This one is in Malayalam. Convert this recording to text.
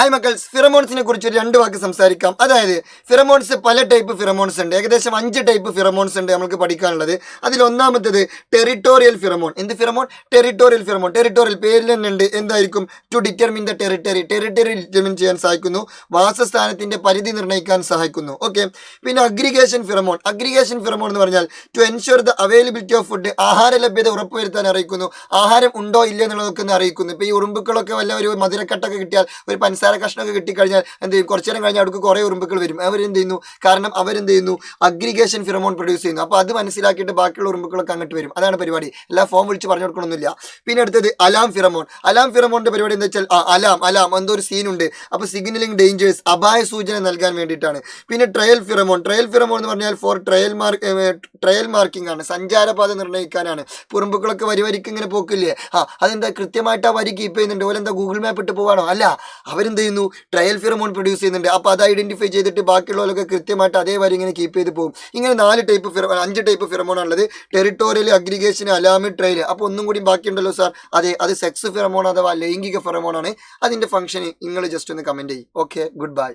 ഹായ് മക്കൾസ്, ഫിറമോൺസിനെ കുറിച്ച് ഒരു 2 വാക്ക് സംസാരിക്കാം. അതായത് ഫിറമോൺസ് പല ടൈപ്പ് ഫിറമോൺസ് ഉണ്ട്. ഏകദേശം 5 ടൈപ്പ് ഫിറമോൺസ് ഉണ്ട് നമുക്ക് പഠിക്കാനുള്ളത്. അതിൽ ഒന്നാമത്തേത് ടെറിട്ടോറിയൽ ഫിറമോൺ. എന്ത് ഫിറമോൺ? Territorial pheromone. ടെറിട്ടോറിയൽ പേരിൽ തന്നെ ഉണ്ട്. എന്തായിരിക്കും? To determine the territory. Territory determine ചെയ്യാൻ സഹായിക്കുന്നു. വാസസ്ഥാനത്തിന്റെ പരിധി നിർണ്ണയിക്കാൻ സഹായിക്കുന്നു. ഓക്കെ. പിന്നെ അഗ്രിഗേഷൻ ഫിറമോൺ. അഗ്രിഗേഷൻ ഫിറമോൺ എന്ന് പറഞ്ഞാൽ to ensure the availability of food. ആഹാര ലഭ്യത ഉറപ്പുവരുത്താൻ അറിയിക്കുന്നു. ആഹാരം ഉണ്ടോ ഇല്ല എന്നുള്ളതൊക്കെ അറിയിക്കുന്നു. ഇപ്പൊ ഈ ഉറുമ്പുക്കളൊക്കെ വല്ല ഒരു മധുരക്കട്ടൊക്കെ കിട്ടിയാൽ, ഒരു പഞ്ചസാര കഷ്ണമൊക്കെ കിട്ടിക്കഴിഞ്ഞാൽ എന്ത് ചെയ്യും? കുറച്ചു നേരം കഴിഞ്ഞാൽ അവർക്ക് കുറേ ഉറുമ്പുകൾ വരും. അവരെന്ത് ചെയ്യുന്നു? കാരണം അവരെന്ത് ചെയ്യുന്നു? അഗ്രിഗേഷൻ ഫിറമോൺ പ്രൊഡ്യൂസ് ചെയ്യുന്നു. അപ്പോൾ അത് മനസ്സിലാക്കിയിട്ട് ബാക്കിയുള്ള ഉറുമ്പുകളൊക്കെ അങ്ങോട്ട് വരും. അതാണ് പരിപാടി. എല്ലാ ഫോം വിളിച്ച് പറഞ്ഞു കൊടുക്കണമെന്നില്ല. പിന്നെ അടുത്തത് അലാം ഫിറമോൺ. അലാം ഫിറമോണിന്റെ പരിപാടി എന്താ വെച്ചാൽ അലാം എന്തോ ഒരു സീനുണ്ട്. അപ്പോൾ സിഗ്നലിംഗ് ഡേഞ്ചേഴ്സ്, അപായ സൂചന നൽകാൻ വേണ്ടിയിട്ടാണ്. പിന്നെ ട്രയൽ ഫിറമോൺ. ട്രയൽ ഫിറമോൺ എന്ന് പറഞ്ഞാൽ ഫോർ ട്രയൽ മാർക്കിംഗ് ആണ്. സഞ്ചാരപാത നിർണ്ണയിക്കാനാണ്. ഉറുമ്പുകളൊക്കെ വരിക്ക് ഇങ്ങനെ പോക്കില്ലേ? അതെന്താ കൃത്യമായിട്ട് ആ വരി കീപ്പ് ചെയ്യുന്നുണ്ട്. ഓലെന്താ ഗൂഗിൾ മാപ്പ് ഇട്ട് പോവാണോ? അല്ല, അവരെന്ത് ചെയ്യുന്നു? ട്രയൽ ഫിറമോൺ പ്രൊഡ്യൂസ് ചെയ്യുന്നുണ്ട്. അപ്പോൾ അത് ഐഡന്റിഫൈ ചെയ്തിട്ട് ബാക്കിയുള്ളവരൊക്കെ കൃത്യമായിട്ട് അതേ വരി ഇങ്ങനെ കീപ്പ് ചെയ്ത് പോകും. ഇങ്ങനെ 5 ടൈപ്പ് ഫിറമോൺ ഉള്ളത്. Territorial, aggregation, alarm, trial. അപ്പോൾ ഒന്നും കൂടി ബാക്കിയുണ്ടല്ലോ സാർ. അതെ, അത് സെക്സ് ഫിറമോൺ അഥവാ ലൈംഗിക ഫിറമോൺ ആണ്. അതിന്റെ ഫംഗ്ഷൻ നിങ്ങൾ ജസ്റ്റ് ഒന്ന് കമന്റ് ചെയ്യും. Okay, good bye.